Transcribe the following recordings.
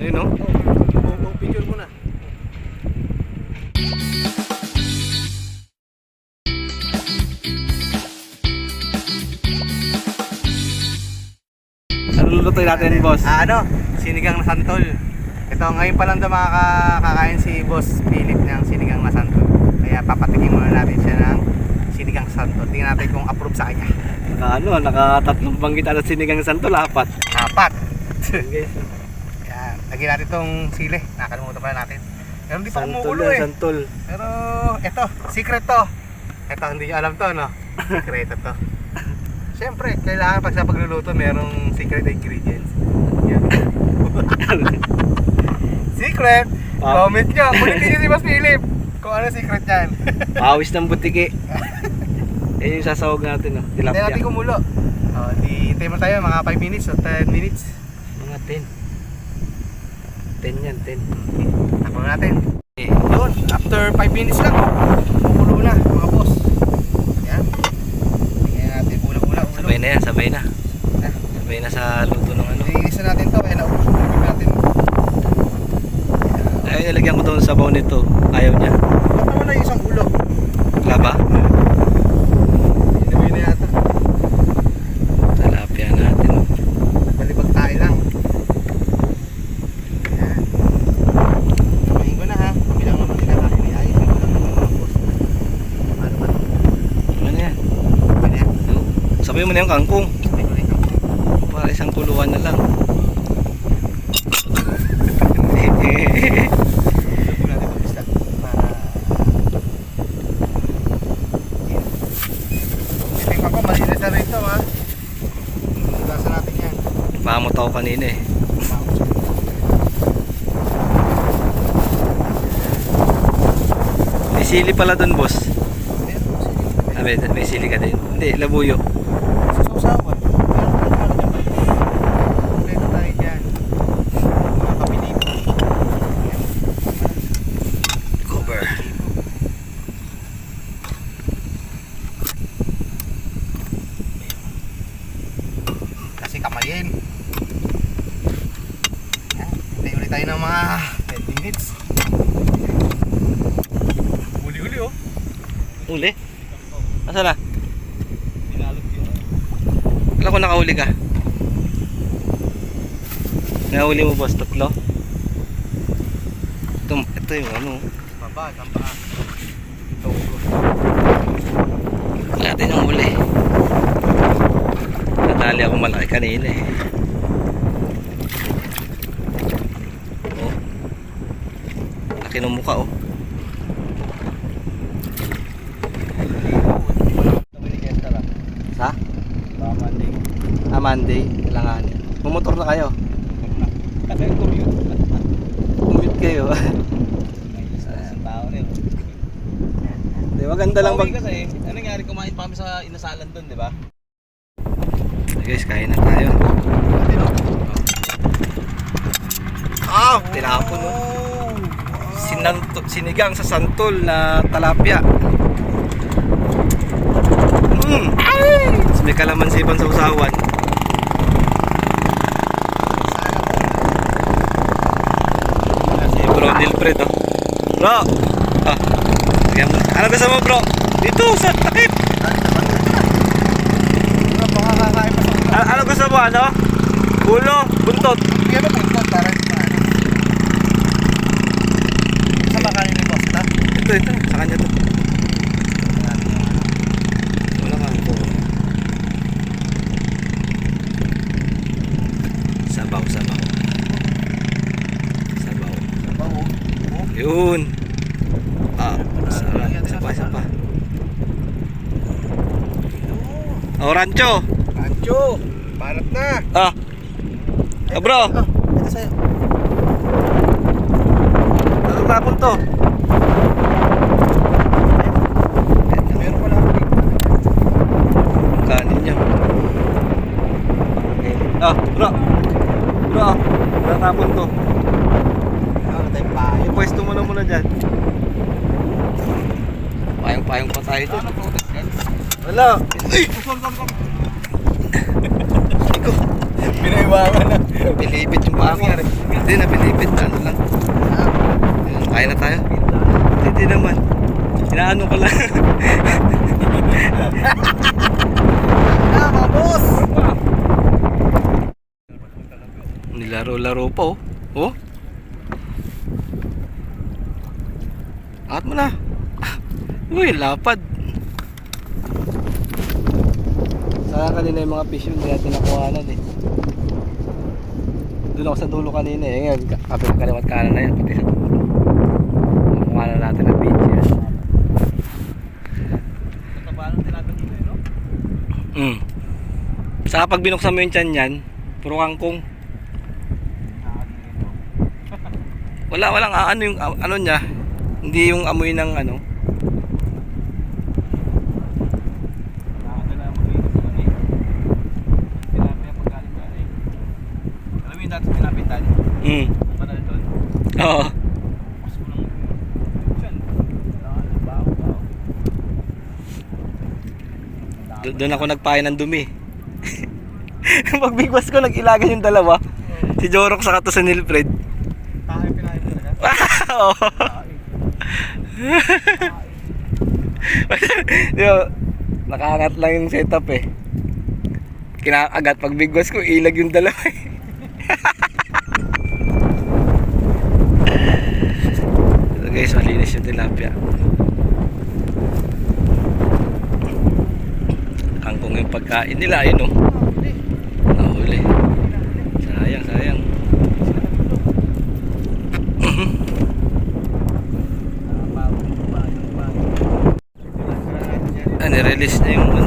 Ayun no? Picture mo na. Ano lulutuin natin, boss? Ano? Sinigang na santol. Ito, ngayon pa lang daw makakakain si Boss Philip ng sinigang na santol. Kaya papatikin muna natin siya ng sinigang santol. Tingnan natin kung approve sa kanya. Nakatatlong banggit at sinigang santol, 4. 4. Guys, Yan. Lagyan natin itong sili. Nakalimutan pala natin. Pero hindi pa santol kumukulo yan, eh. santol. Pero ito, secret to. Ito, hindi nyo alam to, no? Secret to. Siyempre, kailangan pag sa pagluluto merong secret ingredients. Yan. Secret! Comment nyo. Kulitin nyo si Boss Philip kung ano secret yan. Pawis ng butiki. Yan yung sasawag natin, no? Hintayin natin Tilapia. kumulo. Hintayin mo tayo mga 5 minutes o 10 minutes. Mga 10. 10 yan, 10. Takbo natin. Yun, after 5 minutes lang, kumukulo na mga boss. Yan. Tingnan natin, ulo. Sabay na yan, sabay na. Sabay na sa luto ng ano. Iisa natin to, kaya naubos yung tubig natin. Ay, nalagyan ko doon sa sabaw nito. Ayaw niya. Ba't naman na yung isang ulo? Laba? Inuwi na yata. Tilapia natin. Balibag tayo lang. Yan. Kumain ko na ha. Kami lang naman kinakain. Ayusin ko lang naman mga boss. Ano ba? Ano yan? Ano yan? Sabay mo na yung kangkong. Sabi ko rin ako. Para isang kuluan na lang. Sabi natin pag-isla. Para... Yan. Titingnan ko, malinis na rito ha. Tugasan natin yan. Pamot ako kanina eh. May sili pala doon, boss. May sili ka din. Hindi, labuyo. Sa sausawan. Kompleto tayo dyan. Mga kapilipo. Cover. Kasi kamayin. Yan. Hintay ulit tayo ng mga 10 minutes. Uli-uli oh. Uli? Asa na? Alam ko nakahuli ka. Nakahuli mo, boss, 3? Ito yung ano. Baba, tampa. Ito. Natin yung huli. Natali ako malaki kanina eh. Oh. Laki ng mukha oh. Sa? Monday. Kailangan. Mumotor na kayo. Commute kayo. Di maganda lang Pauwi kasi, ano nangyari, kumain pa kami sa inasalan doon, di ba? Guys, kain na tayo. Tinapon no. Sinigang sa santol na talapia. May kalamansi pang sausawan. Si Bro Nilfred oh. Bro! Ano gusto mo, bro? Dito sa takip. Ano gusto mo, ano? Ulo, buntot. Bigyan mo buntot para hindi paano. Sa makain ni boss ta? Ito, sa kanya to. Wala ka po. Sabaw. Sabaw. Yun. Sapa. Oh, rancho. Rancho. Barat na. Bro. Ito sa'yo. Ano tapon to? Meron pala ako dito. Ang kanin niya. Bro. Ano tapon to? Ano tayo payo? Pwesto mo na muna dyan. Payong pa tayo dyan. Wala. Ay! Pinaiwangan na. Pilipit yung paa ko. Hindi na pilipit. Ano lang. Ayun, kaya na tayo. Hindi naman. Inaano ko lang. Mga boss! Nilaro-laro pa oh. Oh. Angat mo na. Uy, lapad. Sayang kanina yung mga fish yun, hindi natin nakuhanan eh. Doon ako sa dulo kanina eh. Ngayon, kapit kaliwat kanan na yan, pati sa dulo. Nakuhanan natin ang beach yan. Natabalan tilapia dito eh, no? Saka pag binuksan mo yung tiyan yan, puro kangkong. Walang ano yung ano niya. Hindi yung amoy ng ano. Nakakadala mo dito sa ano eh. Tilapia pag galing. Alam mo yung dati pinapitan? Padal doon. Oo. Mas ko lang dyan. Baho. Doon ako nagpain ng dumi. Pagbigwas ko nag-ilagan yung dalawa. Si Jorok saka to sa Nilfred. Tayo pinahin talaga. Oo. Di ba, nakaangat lang yung setup eh. Kinakagat pag bigwas ko, ilag yung dalawa eh. So guys, malinis yung tilapia. Kangkong yung pagkain nila, yun oh. Nahuli. Sayang. Nirelease na yung ano.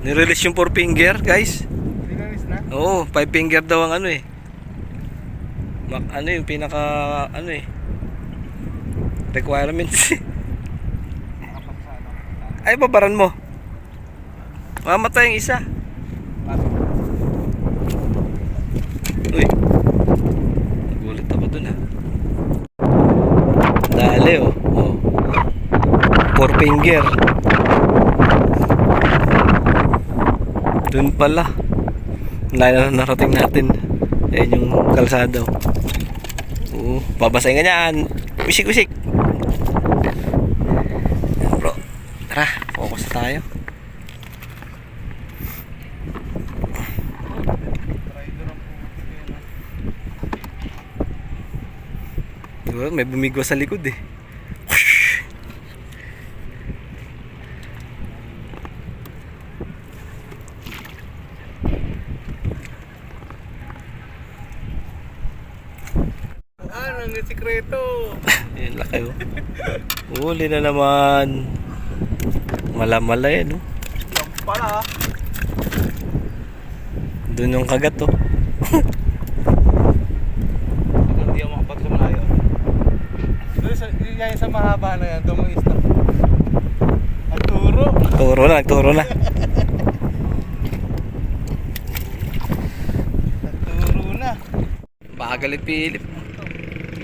Nirelease yung 4 finger guys. Release na? Oo, 5 finger daw ang ano eh. Ano yung pinaka ano eh requirements. Ay, babaran mo. Mamatay yung isa. Uy, nagulat ako dun ha. Dali oh. 4 finger. Dun pala. Na narating natin. Ayan yung kalsada. Oo, babasahin ka niyan. Usik. Bro, tara, focus tayo. Diba, may bumigwa sa likod eh. Ang sikreto. Yan laki oh. Huli na naman. Mala yan oh. Yan pala. Doon yung kagat oh. Hindi ako makapag sa malayo. Doon sa mahaba na yan, doon mo i-stop. Nagturo. Nagturo na. Nagturo na. Bagalit Philip.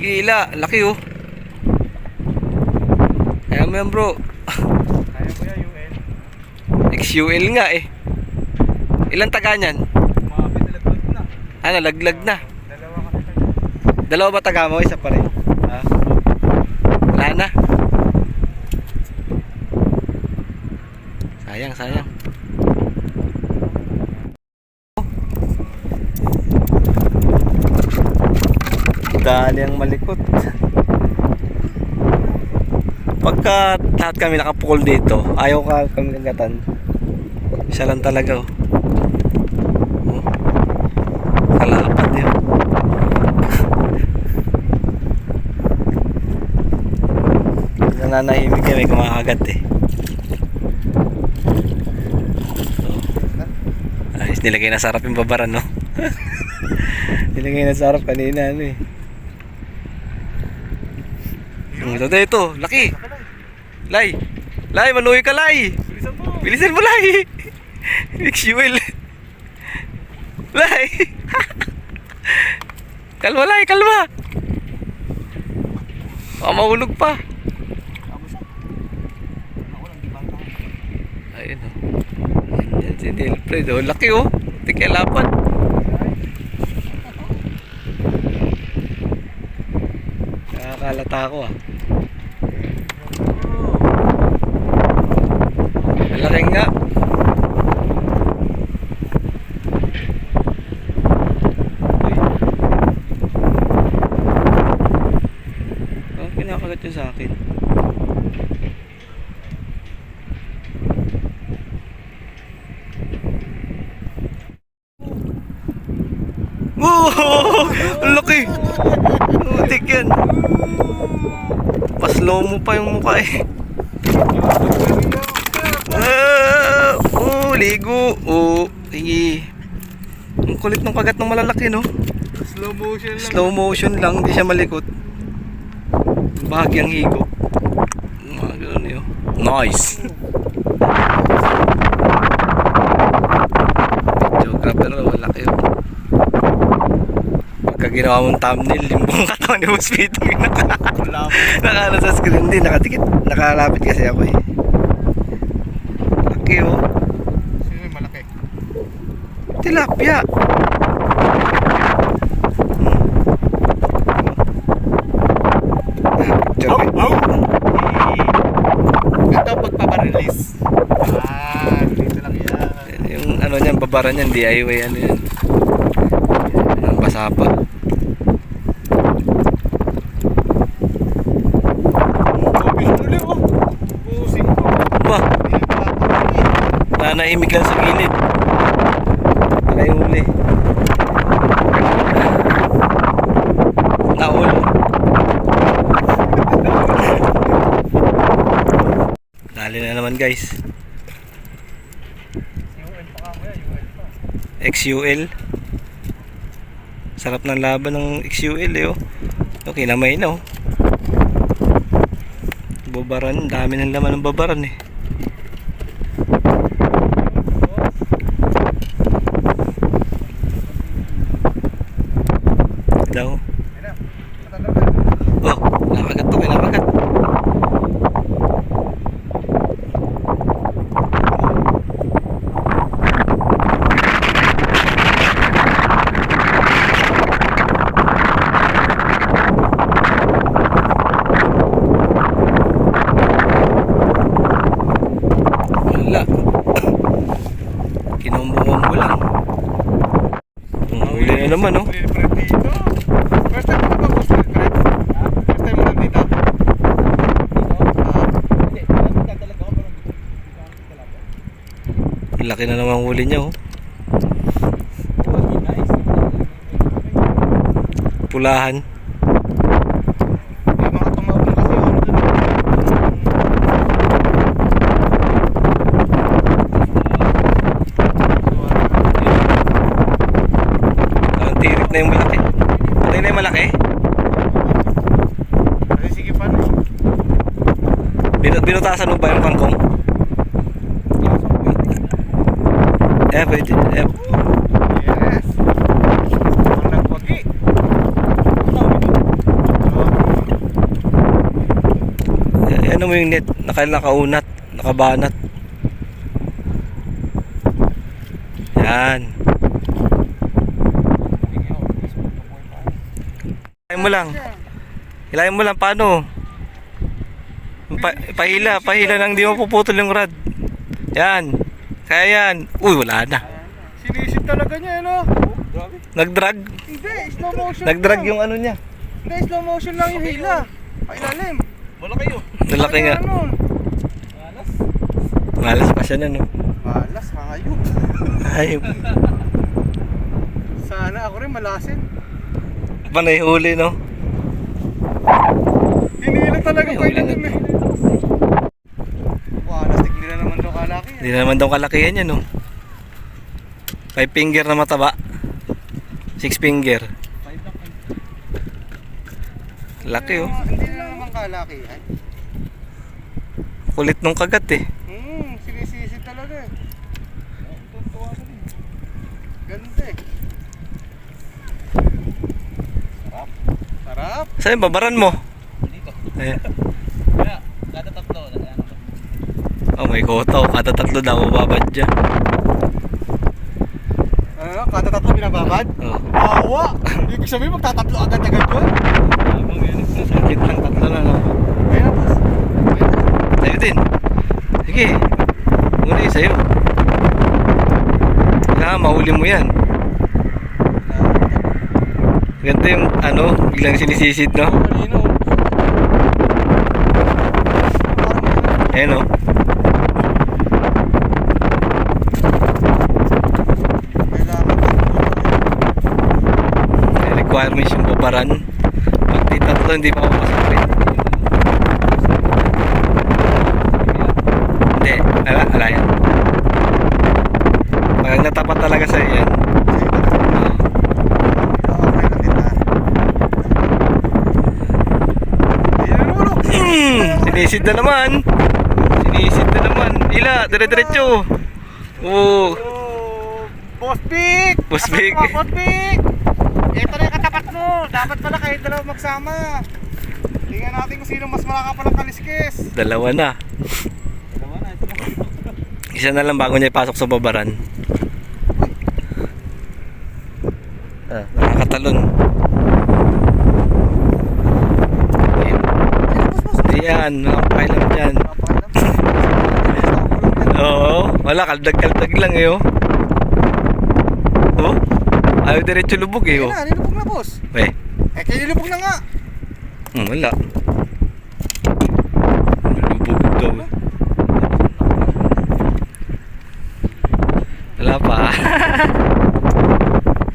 Gila, laki oh. Ayan mo yan bro. Kaya ko yan, UN. XUL nga eh. Ilan taga niyan? Mga pinalaglag na. Ano, laglag na. Dalawa kasi tayo. Dalawa ba taga mo? Isa pa rin. Ha? Wala na. Sayang. Dali ang malikot. Pagka lahat kami nakapukol dito, ayaw kami kagatan. Siya lang talaga oh. Oh. Kalapad yun. Nananahimik kami kumakagat eh. So, ayos, nilagay na sarap yung babaran no. Nilagay na sarap kanina ano eh. Ito, laki. Lay, manuhi ka Lay. Bilisan mo Lay. XUL. Lay. Kalma Lay, kalma. Baka mahulog pa. Ayun oh. Si Nilfred, oh. Laki, oh. Tikilapan. Nakakalata ako, ah. Malaki nga. Oh, kinakagat yun sa akin. Oh! Ang laki! Utik yan. Pa-slow mo pa yung mukha eh. Oh, ligo. Oh, sige. Ang kulit ng kagat ng malalaki, no? Slow motion lang. Slow motion lang, hindi siya malikot. Bahagyang higop. Mga ganun yun. Nice! Videographer, malaki yun. Pagka ginawa mong thumbnail, yung buong katawan ni Boss Pito yung nakano sa screen din. Nakatikit, nakalapit kasi ako eh. Laki oh. Sino yung malaki? Tilapia. Ito pagpaparelease. Dito lang yan. Yung ano niyan, babara niyan, DIY ano yan. Basa pa. Ba? Nanahimik lang sa gilid. Wala yung huli. Naul. Dali na naman guys. XUL. Sarap ng laban ng XUL eh oh. Okay, namay na oh. Babaran, dami ng laman ng babaran eh. Daw. Oh, nakagat to, kinakagat. Wala. Kinumbukan ko lang. Huli na naman oh. First time mo ba gusto ng crab? First time mo lang dito? Laki na naman huli niya oh. Pulahan. Yung mga tumawag na kasi ano dun. Ang tirik na yung malaki. Patay na yung malaki. Kasi sige pa no. Binutasan mo ba yung kangkong? Pwede. Yes. Ang nagwagi. Ano mo yung net? Nakaunat, nakabanat. Yan. Hilahin mo lang. Hilahin mo lang, paano? Pahila nang di mo puputol yung rod. Yan. Kaya yan. Uy, wala na. Sinisid talaga niya no? Nag-drag. Hindi, slow motion Nag-drag lang. yung ano niya. Hindi, slow motion lang yung hila. Pailalim. Wala kayo. Nalaki nga. Malas pa siya na, no? Malas, hayop. Ayop. Sana ako rin malasin. Panay huli, no? Hinila talaga Ay, pa huli ito nga. eh. Walastik nila naman daw kalaki. Hindi na naman daw kalakihan yan, no? 5 finger na mataba. 6 finger. Laki, oh. Hindi na naman kalaki. Ay. Kulit nung kagat, eh. Sinisisid talaga eh. Ganda eh. Sarap. Saan yung babaran mo? Dito. Ayan. Kaya, kada tatlo. Oh, may kotaw. Kada tatlo daw mababad dyan. Ano? Kada tatlo binababad? Oh. Awa! Ibig sabihin magtatatlo agad-agad yun? Habang yan. Sakit lang, tatlo na no. Ayun na, boss. Sa'yo din. Sige. Muna yung sa'yo. Kailangan mahuli mo yan. Ganito yung ano, biglang sinisisid, no? Kanino? Ayan, no? May requirements yung babaran. Pag di tatlo, hindi pa papasok. Hindi, ala yan. Pag natapat talaga sa'yo yan. Sinisid na naman. Sinisid na naman. Ila, dire-diretso. Oo. Boss Big! Boss Big. Asan ka, Boss Big! Ito na yung katapat mo. Dapat pala kayo dalawa magsama. Tingnan natin kung sino mas malaka palang kaliskis. Dalawa na. Dalawa na. Ito na. Isa na lang bago niya ipasok sa babaran. Nakakatalon. Ayan, nakapailam dyan. Oo, wala, kaldag-kaldag lang eh, oh. Oh, ayaw diretso lubog eh, oh. Ayun na, nilubog na, boss. Eh, Kayo nilubog na nga. wala. Lubog daw. Wala pa.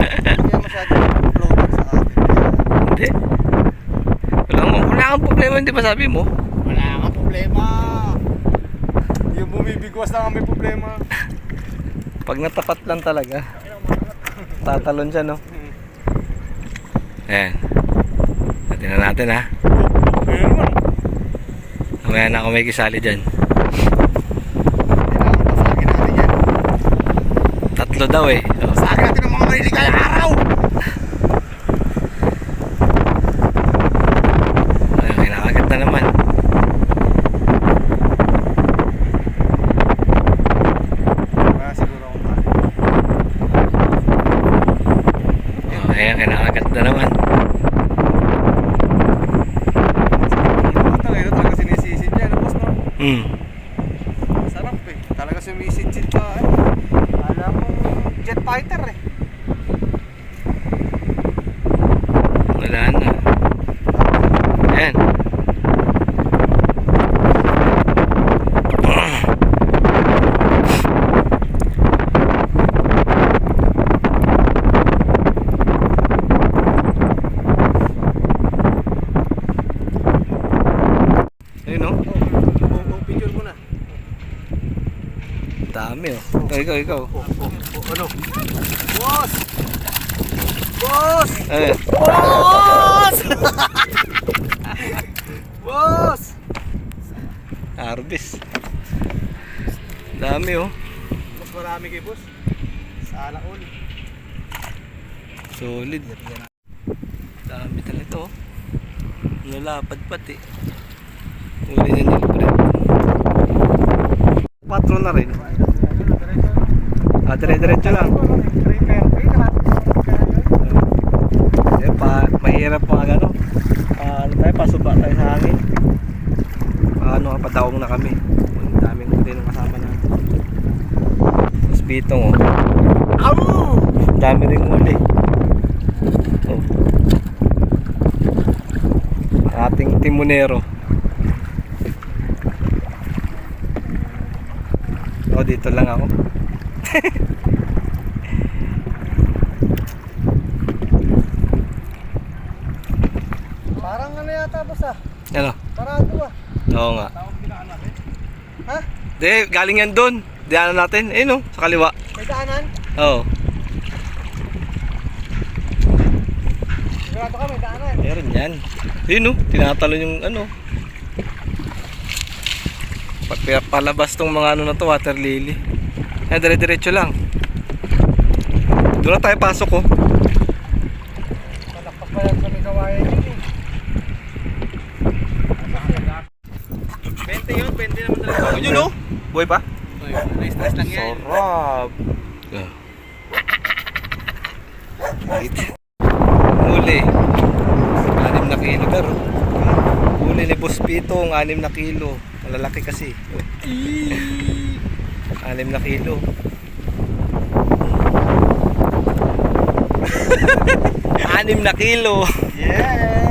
Kaya masyado floater sa atin. Hindi. Wala kang problema, hindi ba sabi mo? Wala kang problema. Yung bumibigwas lang ang may problema. Pag natapat lang talaga, tatalon siya, no? Ayan. Natin na natin, ha? Ayun naman. Mamaya na ako may kisali dyan. Kailangan pasagin natin yan. Tatlo daw eh. Oh. Pasagin natin ang mga maliligayang araw. Ayun, kinakagat na naman. Kaya siguro akong mali. Oh, ayan, kinakagat na naman. Ito ngayon talaga sinisisid yan, boss, no? Sarap eh. Talaga sumisid-sid ka eh. Alam mo, jet fighter eh. Wala na. Ayan. Ayun, no? Picture mo na. Dami, oh. Ikaw. Ano? Boss! Boss! Ayan. Boss! Boss! Harvest. Dami, oh. Mas marami kay boss. Sa alaon. Solid. Dami talaga ito, oh. Nalapad pati. Uli niya nilipred. Patron na rin. Dire-diretso lang. Eh, mahirap pa ano. Ano tayo, pasuba tayo sa hangin. Ano, padaong na kami. Ang daming huli ng kasama natin. Tapos bitong, oh. Dami rin huli. Oh. Ating timonero. Oh, dito lang ako. Parang ano yata boss ah. Ano? Parado ah. Oo nga. Ha? Di, galing yan doon. Diyanan natin. Ayun, oh, sa kaliwa. May daanan? Oo. Sigurado ka may daanan. Meron yan. Ayun, oh, tinatalon yung ano. Palabas tong mga ano na to, water lily. Eh, dire-diretso lang. Doon na tayo pasok, oh. Malakpak pa yan sa may kawayan yun eh. 20 yun, 20 naman talaga. Yun, oh. Buhay pa? Nice lang yan. Sarap. Right. Huli. 6 na kilo pero. Huli ni Boss Pito, 6 na kilo. Malalaki kasi. 6 na kilo. 6 na kilo. Yeah!